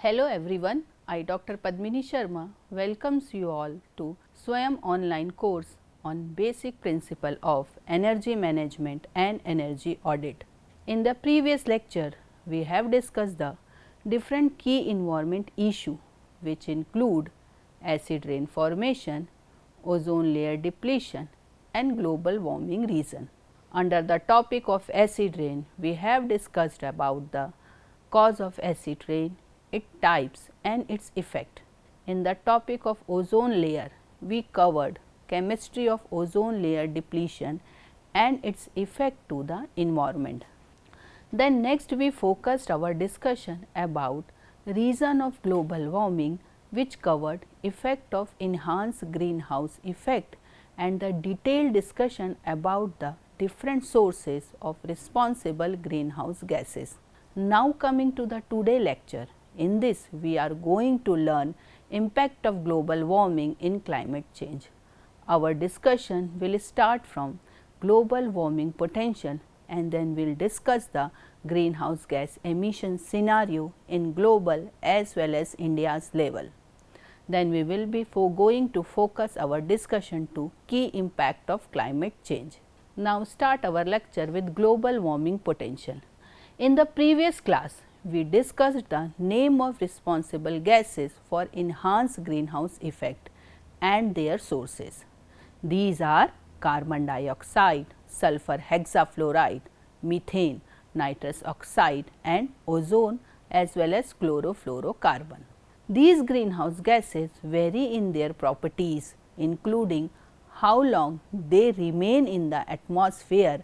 Hello everyone, I Dr. Padmini Sharma welcomes you all to Swayam online course on basic principle of energy management and energy audit. In the previous lecture, we have discussed the different key environment issue which include acid rain formation, ozone layer depletion and global warming reason. Under the topic of acid rain, we have discussed about the cause of acid rain, its types and its effect. In the topic of ozone layer, we covered chemistry of ozone layer depletion and its effect to the environment. Then next we focused our discussion about reason of global warming, which covered effect of enhanced greenhouse effect and the detailed discussion about the different sources of responsible greenhouse gases. Now coming to the today lecture, in this we are going to learn impact of global warming in climate change. Our discussion will start from global warming potential and then we will discuss the greenhouse gas emission scenario in global as well as India's level. Then we will be going to focus our discussion to key impact of climate change. Now start our lecture with global warming potential. In the previous class, we discussed the name of responsible gases for enhanced greenhouse effect and their sources. These are carbon dioxide, sulfur hexafluoride, methane, nitrous oxide and ozone as well as chlorofluorocarbon. These greenhouse gases vary in their properties, including how long they remain in the atmosphere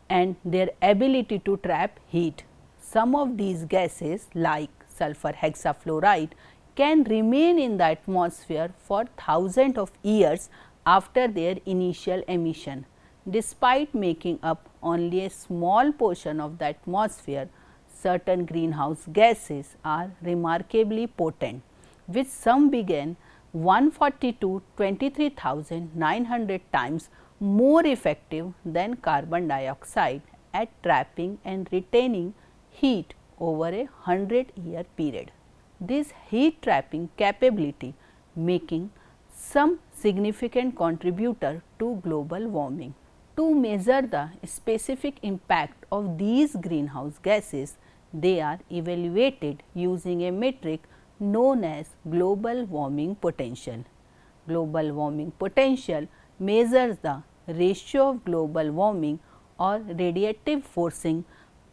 and their ability to trap heat. Some of these gases like sulfur hexafluoride can remain in the atmosphere for thousands of years after their initial emission. Despite making up only a small portion of the atmosphere, certain greenhouse gases are remarkably potent, with some began 140 to 23,900 times more effective than carbon dioxide at trapping and retaining heat over a 100-year period. This heat trapping capability making some significant contributor to global warming. To measure the specific impact of these greenhouse gases, they are evaluated using a metric known as global warming potential. Global warming potential measures the ratio of global warming or radiative forcing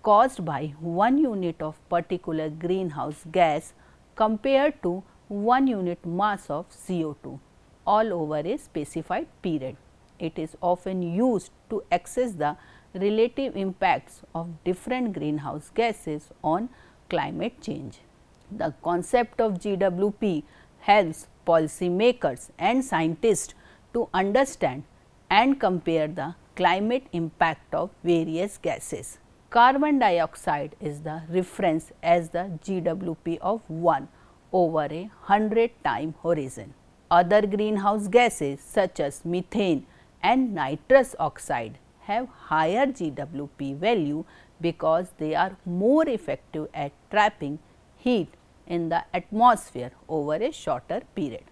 caused by 1 unit of particular greenhouse gas compared to 1 unit mass of CO2 all over a specified period. It is often used to assess the relative impacts of different greenhouse gases on climate change. The concept of GWP helps policymakers and scientists to understand and compare the climate impact of various gases. Carbon dioxide is the reference as the GWP of 1 over a 100-time horizon. Other greenhouse gases such as methane and nitrous oxide have higher GWP value because they are more effective at trapping heat in the atmosphere over a shorter period.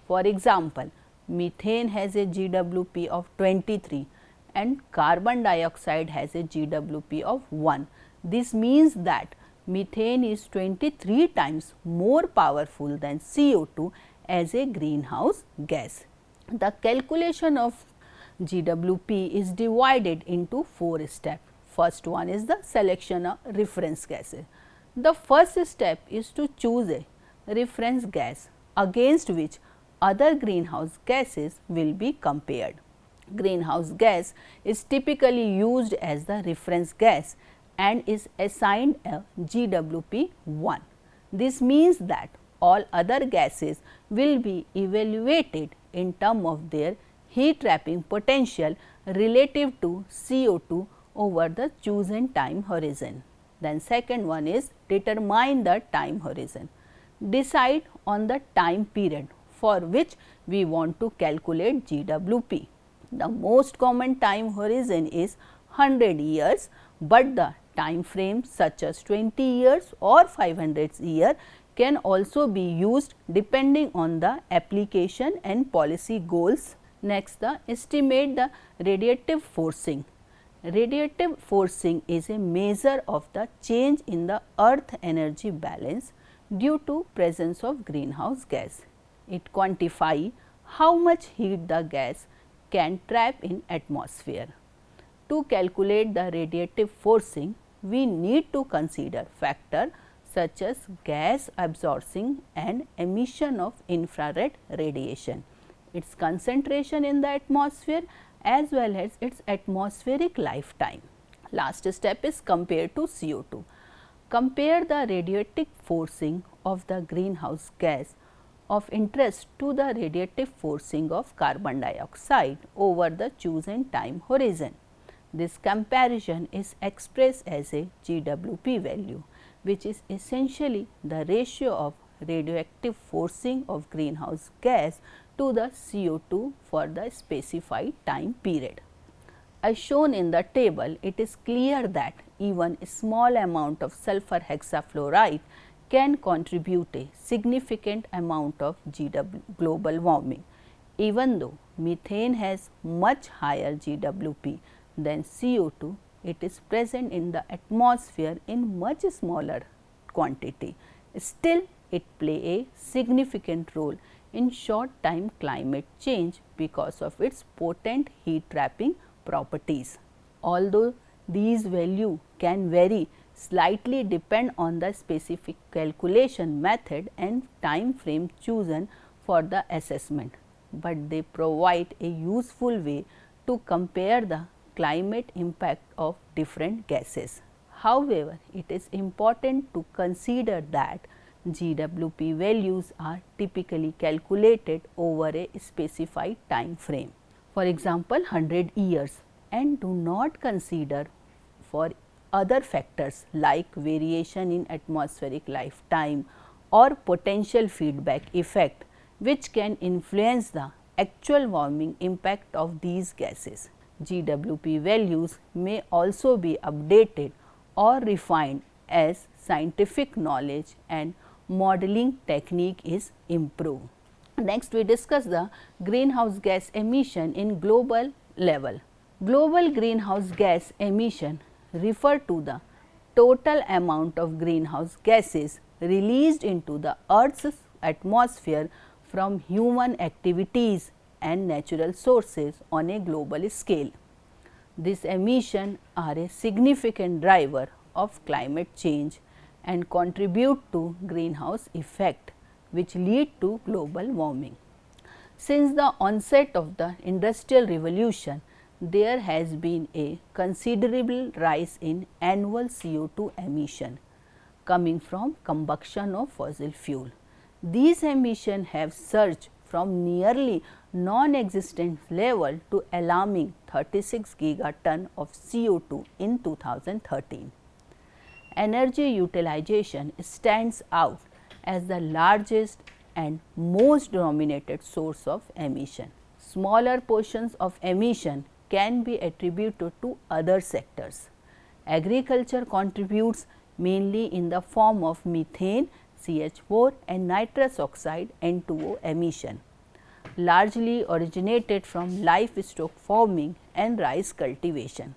For example, methane has a GWP of 23 and carbon dioxide has a GWP of 1. This means that methane is 23 times more powerful than CO2 as a greenhouse gas. The calculation of GWP is divided into 4 steps. First one is the selection of reference gases. The first step is to choose a reference gas against which other greenhouse gases will be compared. Greenhouse gas is typically used as the reference gas and is assigned a GWP 1. This means that all other gases will be evaluated in terms of their heat trapping potential relative to CO2 over the chosen time horizon. Then second one is determine the time horizon. Decide on the time period for which we want to calculate GWP. The most common time horizon is 100 years, but the time frames such as 20 years or 500 years can also be used depending on the application and policy goals. Next, the estimate the radiative forcing. Radiative forcing is a measure of the change in the earth energy balance due to presence of greenhouse gas. It quantifies how much heat the gas can trap in atmosphere. To calculate the radiative forcing, we need to consider factors such as gas absorption and emission of infrared radiation, its concentration in the atmosphere as well as its atmospheric lifetime. Last step is compare to CO2. Compare the radiative forcing of the greenhouse gas of interest to the radiative forcing of carbon dioxide over the chosen time horizon. This comparison is expressed as a GWP value, which is essentially the ratio of radioactive forcing of greenhouse gas to the CO2 for the specified time period. As shown in the table, it is clear that even a small amount of sulfur hexafluoride can contribute a significant amount of global warming. Even though methane has much higher GWP than CO2, it is present in the atmosphere in much smaller quantity. Still, it plays a significant role in short time climate change because of its potent heat trapping properties. Although these values can vary slightly depend on the specific calculation method and time frame chosen for the assessment, but they provide a useful way to compare the climate impact of different gases. However, it is important to consider that GWP values are typically calculated over a specified time frame, for example 100 years, and do not consider for other factors like variation in atmospheric lifetime or potential feedback effect, which can influence the actual warming impact of these gases. GWP values may also be updated or refined as scientific knowledge and modeling technique is improved. Next, we discuss the greenhouse gas emission in global level. Global greenhouse gas emission refer to the total amount of greenhouse gases released into the Earth's atmosphere from human activities and natural sources on a global scale. These emissions are a significant driver of climate change and contribute to greenhouse effect, which lead to global warming. Since the onset of the Industrial Revolution, there has been a considerable rise in annual CO2 emission coming from combustion of fossil fuel. These emissions have surged from nearly non-existent level to alarming 36 gigaton of CO2 in 2013. Energy utilization stands out as the largest and most dominated source of emission. Smaller portions of emission can be attributed to other sectors. Agriculture contributes mainly in the form of methane, CH4 and nitrous oxide N2O emission, largely originated from livestock farming and rice cultivation.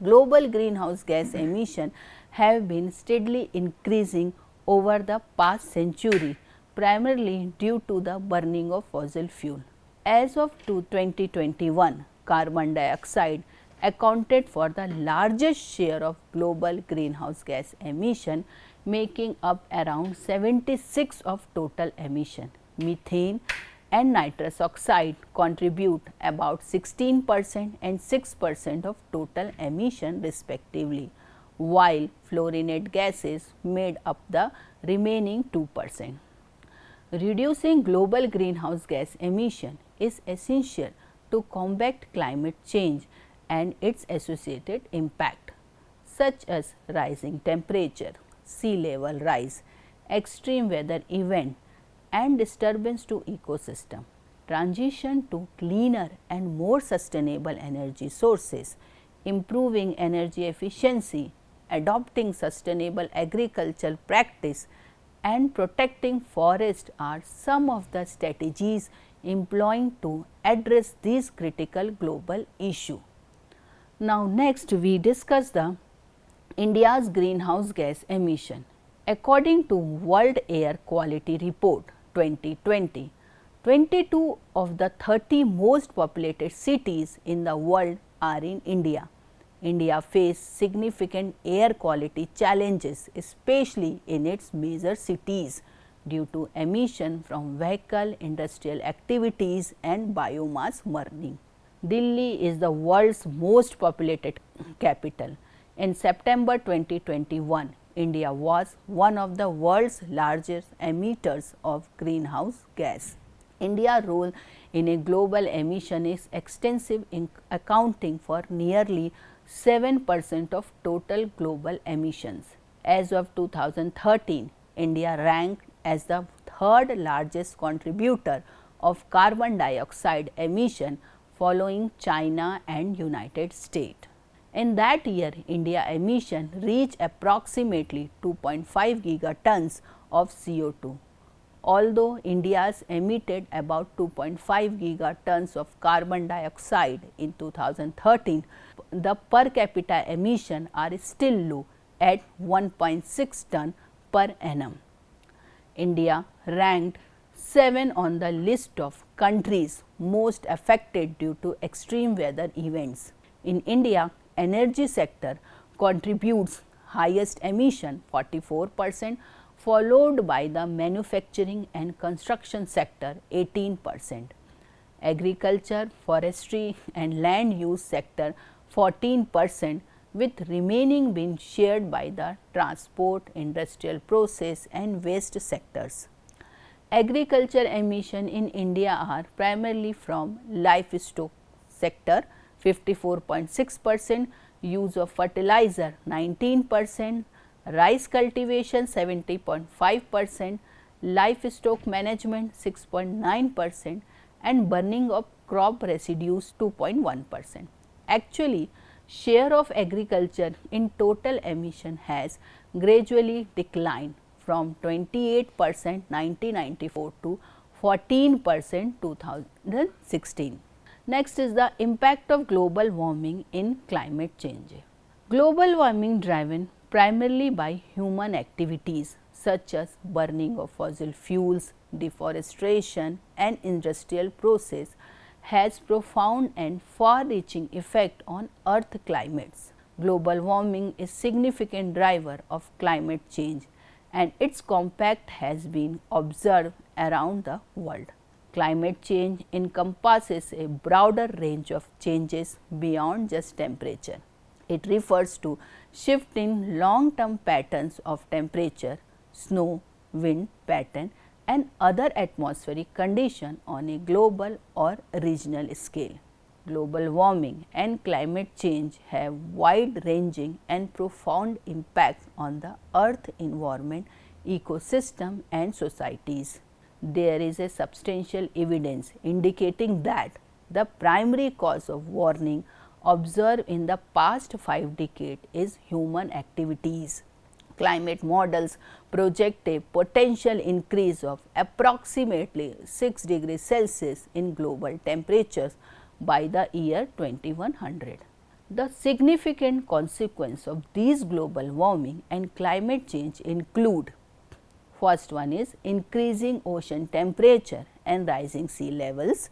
Global greenhouse gas emission have been steadily increasing over the past century, primarily due to the burning of fossil fuel. As of 2021, carbon dioxide accounted for the largest share of global greenhouse gas emission, making up around 76% of total emission. Methane and nitrous oxide contribute about 16% and 6% of total emission respectively, while fluorinated gases made up the remaining 2%. Reducing global greenhouse gas emission is essential to combat climate change and its associated impact, such as rising temperature, sea level rise, extreme weather event and disturbance to ecosystem. Transition to cleaner and more sustainable energy sources, improving energy efficiency, adopting sustainable agricultural practice and protecting forests are some of the strategies employing to address this critical global issue. Now, next we discuss the India's greenhouse gas emission. According to World Air Quality Report 2020, 22 of the 30 most populated cities in the world are in India. India faces significant air quality challenges, especially in its major cities, due to emission from vehicle, industrial activities and biomass burning. Delhi is the world's most populated capital. In September 2021, India was one of the world's largest emitters of greenhouse gas. India's role in a global emission is extensive, in accounting for nearly 7% of total global emissions. As of 2013, India ranked as the third largest contributor of carbon dioxide emission, following China and United States. In that year, India emission reached approximately 2.5 gigatons of CO2. Although India has emitted about 2.5 gigatons of carbon dioxide in 2013, the per capita emission are still low at 1.6 ton per annum. India ranked 7 on the list of countries most affected due to extreme weather events. In India, energy sector contributes highest emission 44%, followed by the manufacturing and construction sector 18%, agriculture, forestry and land use sector 14%, with remaining being shared by the transport, industrial process and waste sectors. Agriculture emission in India are primarily from livestock sector 54.6%, use of fertilizer 19%, rice cultivation 70.5%, livestock management 6.9% and burning of crop residues 2.1%. Actually, share of agriculture in total emission has gradually declined from 28% 1994 to 14% 2016. Next is the impact of global warming in climate change. Global warming driven primarily by human activities such as burning of fossil fuels, deforestation and industrial process has profound and far-reaching effect on earth climates. Global warming is significant driver of climate change and its impact has been observed around the world. Climate change encompasses a broader range of changes beyond just temperature. It refers to shift in long-term patterns of temperature, snow, wind pattern and other atmospheric conditions on a global or regional scale. Global warming and climate change have wide-ranging and profound impacts on the earth environment, ecosystem and societies. There is a substantial evidence indicating that the primary cause of warming observed in the past 5 decades is human activities. Climate models project a potential increase of approximately 6 degrees Celsius in global temperatures by the year 2100. The significant consequence of these global warming and climate change include: first one is increasing ocean temperature and rising sea levels,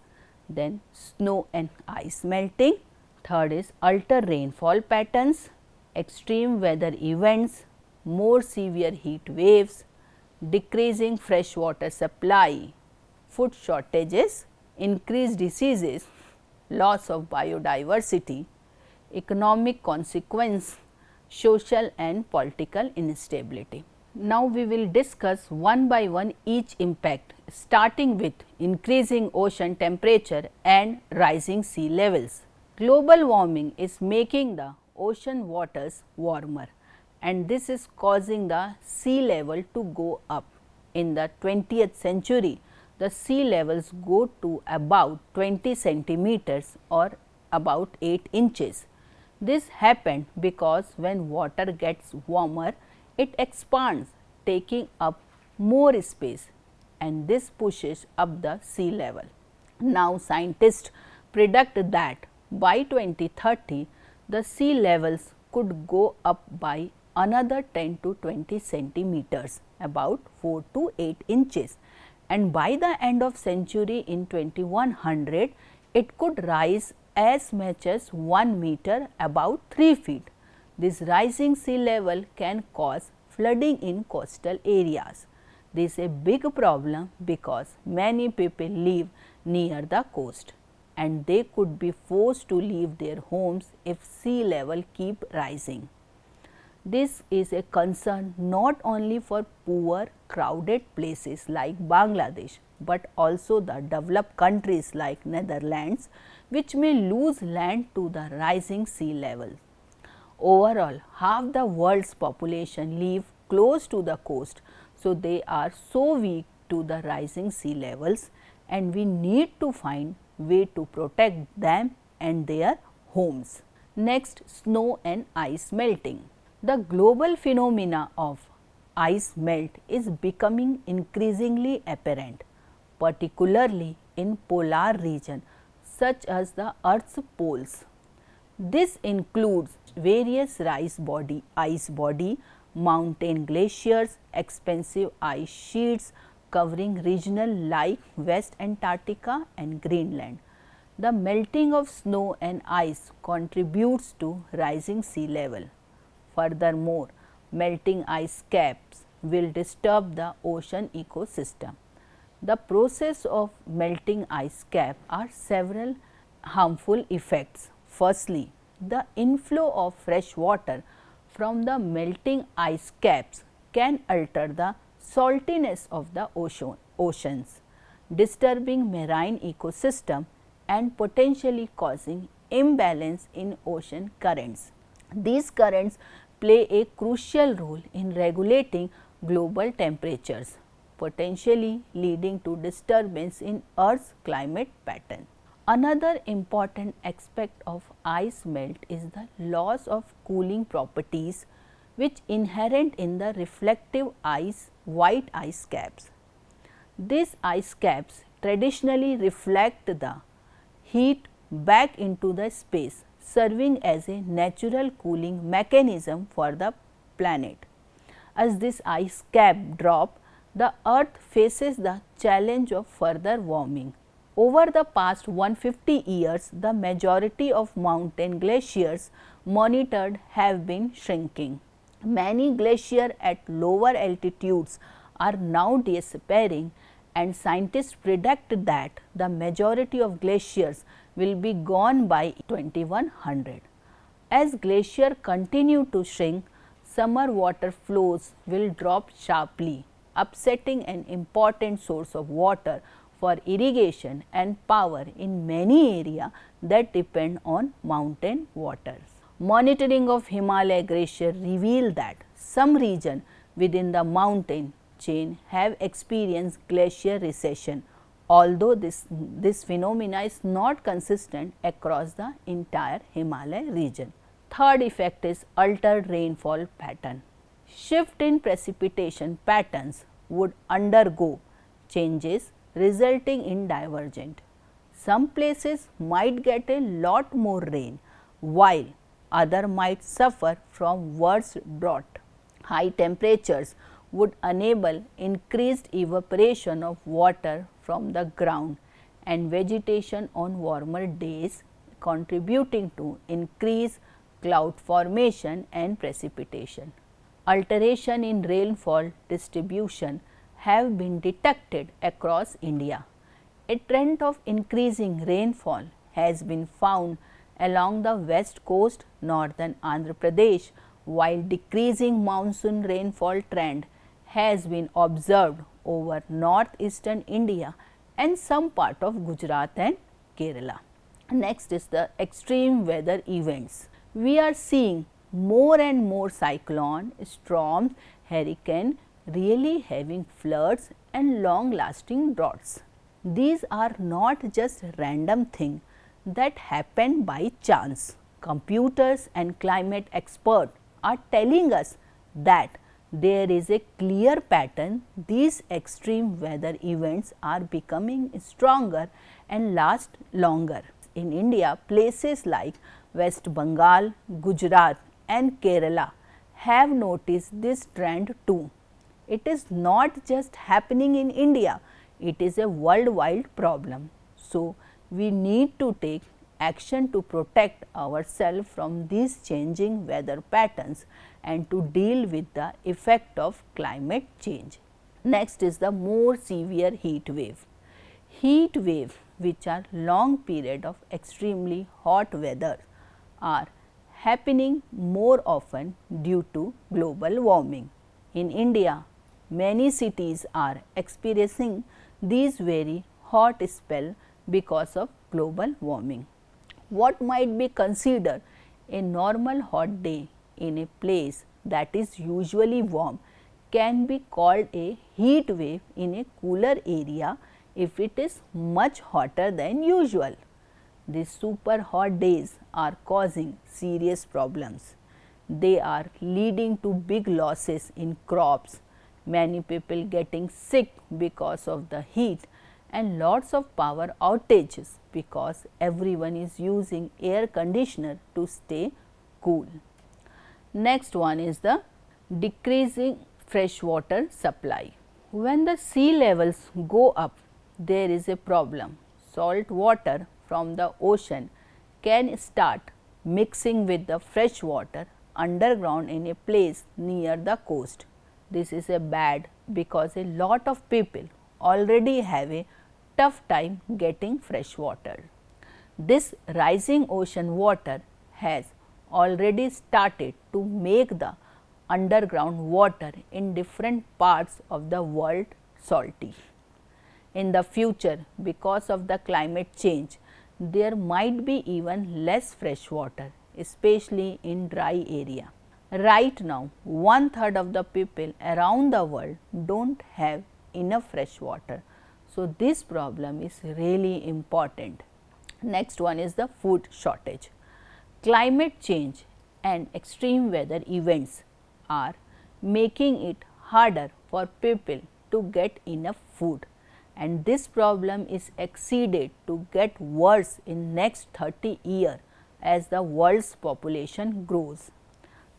then snow and ice melting. Third is altered rainfall patterns, extreme weather events, more severe heat waves, decreasing freshwater supply, food shortages, increased diseases, loss of biodiversity, economic consequence, social and political instability. Now, we will discuss one by one each impact, starting with increasing ocean temperature and rising sea levels. Global warming is making the ocean waters warmer and this is causing the sea level to go up. In the 20th century, the sea levels go to about 20 centimeters or about 8 inches. This happened because when water gets warmer, it expands, taking up more space, and this pushes up the sea level. Now, scientists predict that by 2030, the sea levels could go up by another 10 to 20 centimeters, about 4 to 8 inches, and by the end of century in 2100, it could rise as much as 1 meter, about 3 feet. This rising sea level can cause flooding in coastal areas. This is a big problem because many people live near the coast and they could be forced to leave their homes if sea level keep rising. This is a concern not only for poor crowded places like Bangladesh, but also the developed countries like Netherlands, which may lose land to the rising sea level. Overall, half the world's population live close to the coast, so they are so weak to the rising sea levels, and we need to find way to protect them and their homes. Next, snow and ice melting. The global phenomena of ice melt is becoming increasingly apparent, particularly in polar region such as the Earth's poles. This includes various ice body, mountain glaciers, expansive ice sheets covering regional like West Antarctica and Greenland. The melting of snow and ice contributes to rising sea level. Furthermore, melting ice caps will disturb the ocean ecosystem. The process of melting ice cap are several harmful effects. Firstly, the inflow of fresh water from the melting ice caps can alter the saltiness of the oceans, disturbing marine ecosystem and potentially causing imbalance in ocean currents. These currents play a crucial role in regulating global temperatures, potentially leading to disturbance in Earth's climate pattern. Another important aspect of ice melt is the loss of cooling properties which inherent in the reflective white ice caps. These ice caps traditionally reflect the heat back into the space, serving as a natural cooling mechanism for the planet. As this ice cap drop, the Earth faces the challenge of further warming. Over the past 150 years, the majority of mountain glaciers monitored have been shrinking. Many glaciers at lower altitudes are now disappearing, and scientists predict that the majority of glaciers will be gone by 2100. As glaciers continue to shrink, summer water flows will drop sharply, upsetting an important source of water for irrigation and power in many areas that depend on mountain waters. Monitoring of Himalaya glacier revealed that some regions within the mountain chain have experienced glacier recession, although this phenomena is not consistent across the entire Himalaya region. Third effect is altered rainfall pattern. Shift in precipitation patterns would undergo changes resulting in divergent. Some places might get a lot more rain, while others might suffer from worse drought. High temperatures would enable increased evaporation of water from the ground and vegetation on warmer days, contributing to increased cloud formation and precipitation. Alteration in rainfall distribution have been detected across India. A trend of increasing rainfall has been found along the west coast, northern Andhra Pradesh, while decreasing monsoon rainfall trend has been observed over northeastern India and some part of Gujarat and Kerala. Next is the extreme weather events. We are seeing more and more cyclone, storms, hurricane really having floods and long lasting droughts. These are not just random things that happen by chance. Computers and climate experts are telling us that there is a clear pattern. These extreme weather events are becoming stronger and last longer. In India, places like West Bengal, Gujarat and Kerala have noticed this trend too. It is not just happening in India, it is a worldwide problem. So, we need to take action to protect ourselves from these changing weather patterns and to deal with the effect of climate change. Next is the more severe heat wave. Heat waves, which are long period of extremely hot weather, are happening more often due to global warming. In India, many cities are experiencing these very hot spell because of global warming. What might be considered a normal hot day in a place that is usually warm can be called a heat wave in a cooler area if it is much hotter than usual. These super hot days are causing serious problems. They are leading to big losses in crops, many people getting sick because of the heat and lots of power outages because everyone is using air conditioner to stay cool. Next one is the decreasing freshwater supply. When the sea levels go up, there is a problem. Salt water from the ocean can start mixing with the fresh water underground in a place near the coast. This is a bad because a lot of people already have a tough time getting fresh water. This rising ocean water has already started to make the underground water in different parts of the world salty. In the future, because of the climate change, there might be even less fresh water, especially in dry area. Right now, 1/3 of the people around the world don't have enough fresh water. So, this problem is really important. Next one is the food shortage. Climate change and extreme weather events are making it harder for people to get enough food, and this problem is exceeded to get worse in next 30 years as the world's population grows.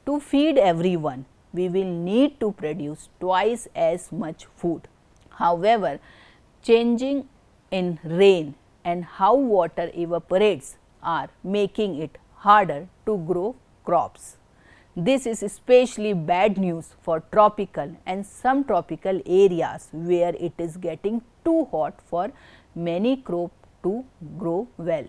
To feed everyone, we will need to produce twice as much food. However, changing in rain and how water evaporates are making it harder to grow crops. This is especially bad news for tropical and subtropical areas where it is getting too hot for many crops to grow well.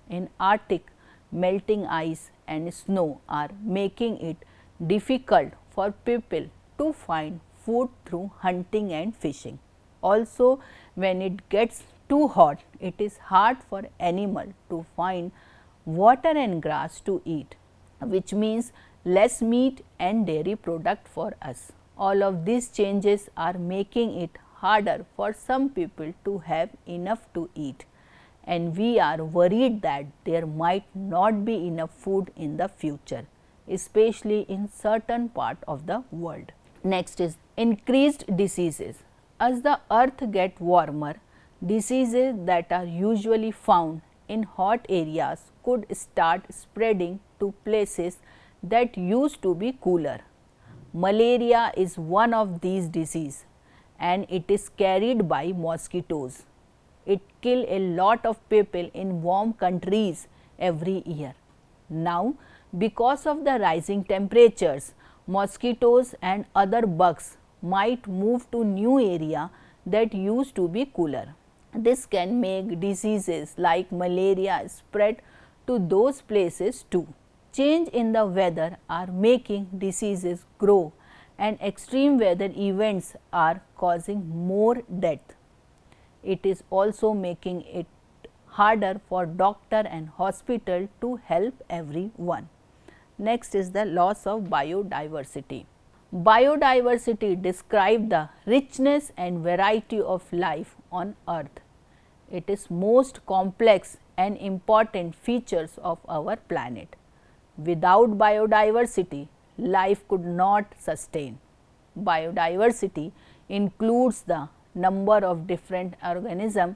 In Arctic, melting ice and snow are making it difficult for people to find food through hunting and fishing. Also, when it gets too hot, it is hard for animal to find water and grass to eat, which means less meat and dairy product for us. All of these changes are making it harder for some people to have enough to eat, and we are worried that there might not be enough food in the future, especially in certain part of the world. Next is increased diseases. As the earth gets warmer, diseases that are usually found in hot areas could start spreading to places that used to be cooler. Malaria is one of these diseases, and it is carried by mosquitoes. It kills a lot of people in warm countries every year. Now, because of the rising temperatures, mosquitoes and other bugs might move to new area that used to be cooler. This can make diseases like malaria spread to those places too. Change in the weather are making diseases grow, and extreme weather events are causing more death. It is also making it harder for doctor and hospital to help everyone. Next is the loss of biodiversity. Biodiversity describes the richness and variety of life on earth. It is most complex and important features of our planet. Without biodiversity, life could not sustain. biodiversity includes the number of different organisms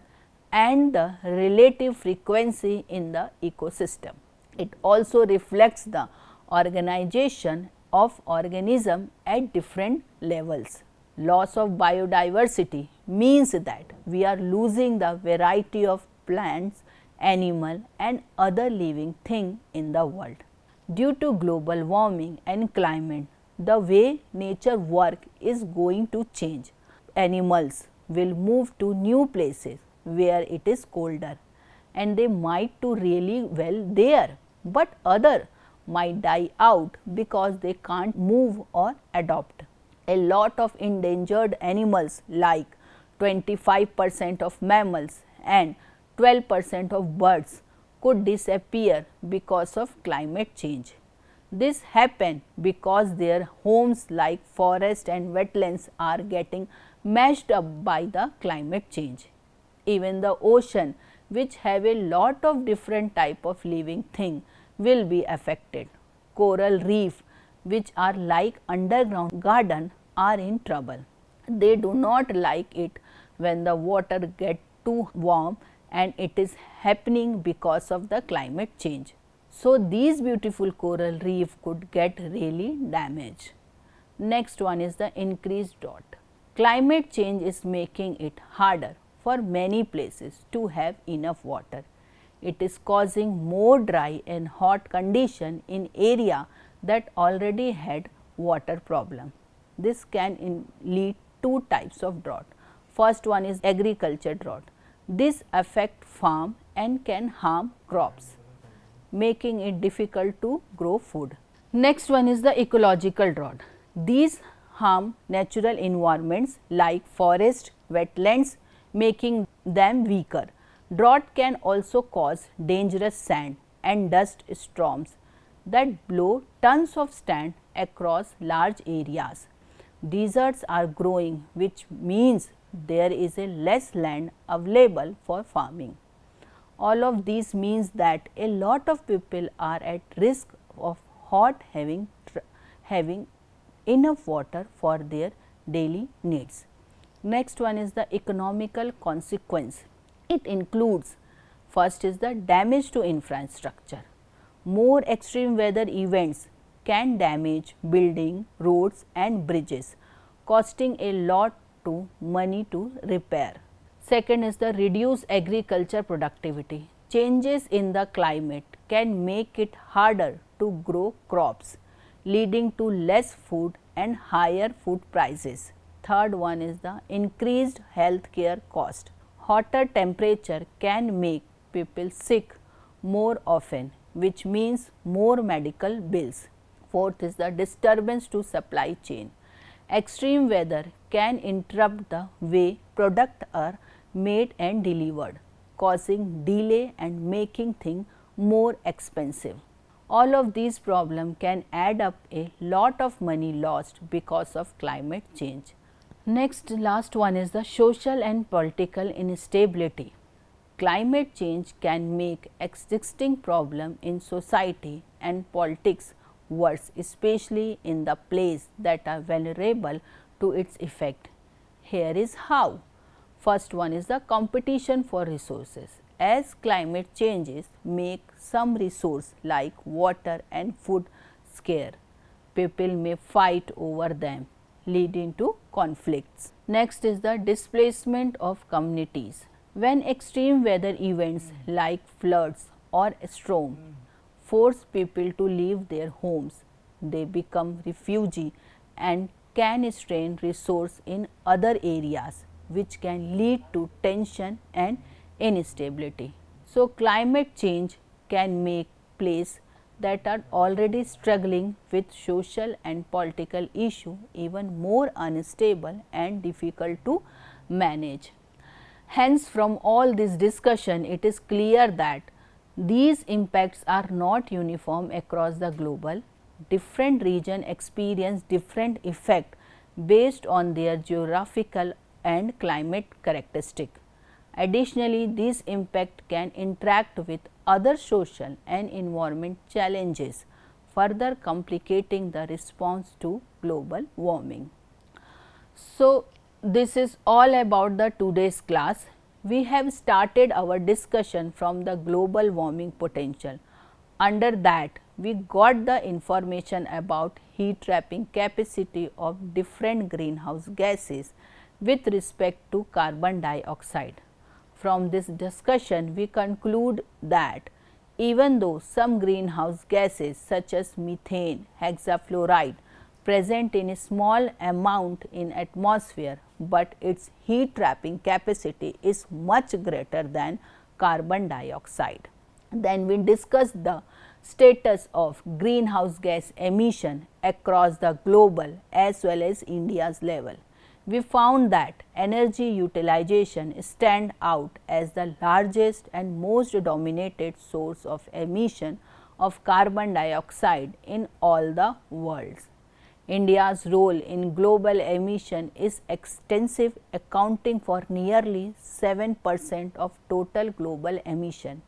and the relative frequency in the ecosystem. It also reflects the organization of organisms at different levels. Loss of biodiversity means that we are losing the variety of plants, animal and other living things in the world. Due to global warming and climate, the way nature work is going to change. Animals will move to new places where it is colder and they might do really well there, but other might die out because they can't move or adopt. A lot of endangered animals like 25% of mammals and 12% of birds could disappear because of climate change. This happens because their homes like forests and wetlands are getting mashed up by the climate change. Even the ocean, which have a lot of different type of living thing, will be affected. Coral reef, which are like underground garden, are in trouble. They do not like it when the water get too warm, and it is happening because of the climate change. So, these beautiful coral reef could get really damaged. Next one is the increased drought. Climate change is making it harder for many places to have enough water. It is causing more dry and hot condition in area that already had water problem. This can lead two types of drought. First one is agriculture drought. This affect farm and can harm crops, making it difficult to grow food. Next one is the ecological drought. These harm natural environments like forest, wetlands, making them weaker. Drought can also cause dangerous sand and dust storms that blow tons of sand across large areas. Deserts are growing, which means there is a less land available for farming. All of these means that a lot of people are at risk of not having enough water for their daily needs. Next one is the economical consequence. It includes, first is the damage to infrastructure. More extreme weather events can damage building, roads and bridges, costing a lot to money to repair. Second is the reduced agriculture productivity. Changes in the climate can make it harder to grow crops, leading to less food and higher food prices. Third one is the increased healthcare cost. Hotter temperature can make people sick more often, which means more medical bills. Fourth is the disturbance to supply chain. Extreme weather can interrupt the way products are made and delivered, causing delay and making things more expensive. All of these problems can add up a lot of money lost because of climate change. Next, last one is the social and political instability. Climate change can make existing problem in society and politics worse, especially in the places that are vulnerable to its effect. Here is how. First one is the competition for resources. As climate changes make some resource like water and food scarce, people may fight over them, leading to conflicts. Next is the displacement of communities. When extreme weather events like floods or storm force people to leave their homes, they become refugees and can strain resources in other areas, which can lead to tension and instability. So, climate change can make places that are already struggling with social and political issues even more unstable and difficult to manage. Hence, from all this discussion, it is clear that these impacts are not uniform across the global. Different regions experience different effects based on their geographical and climate characteristics. Additionally, these impacts can interact with other social and environment challenges, further complicating the response to global warming. So, this is all about the today's class. We have started our discussion from the global warming potential. Under that, we got the information about heat trapping capacity of different greenhouse gases with respect to carbon dioxide. From this discussion, we conclude that even though some greenhouse gases such as methane, hexafluoride present in a small amount in atmosphere, but its heat trapping capacity is much greater than carbon dioxide. Then we discussed the status of greenhouse gas emission across the global as well as India's level. We found that energy utilization stand out as the largest and most dominated source of emission of carbon dioxide in all the worlds. India's role in global emission is extensive, accounting for nearly 7% of total global emission.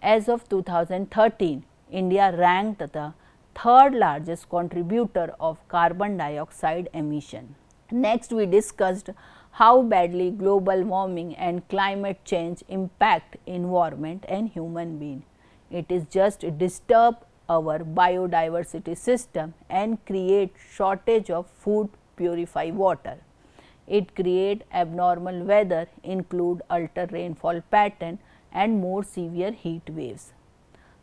As of 2013, India ranked the third largest contributor of carbon dioxide emission. Next, we discussed how badly global warming and climate change impact environment and human being. It is just disturb our biodiversity system and create shortage of food, purify water. It create abnormal weather, include alter rainfall pattern and more severe heat waves.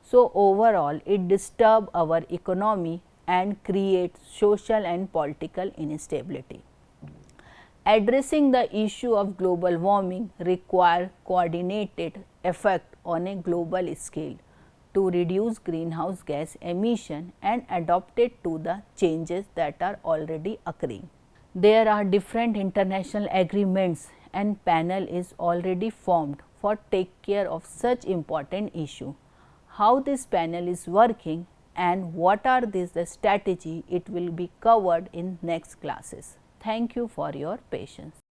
So, overall it disturb our economy and create social and political instability. Addressing the issue of global warming require coordinated effort on a global scale to reduce greenhouse gas emission and adapt it to the changes that are already occurring. There are different international agreements and panel is already formed for take care of such important issue. How this panel is working and what are these the strategy, it will be covered in next classes. Thank you for your patience.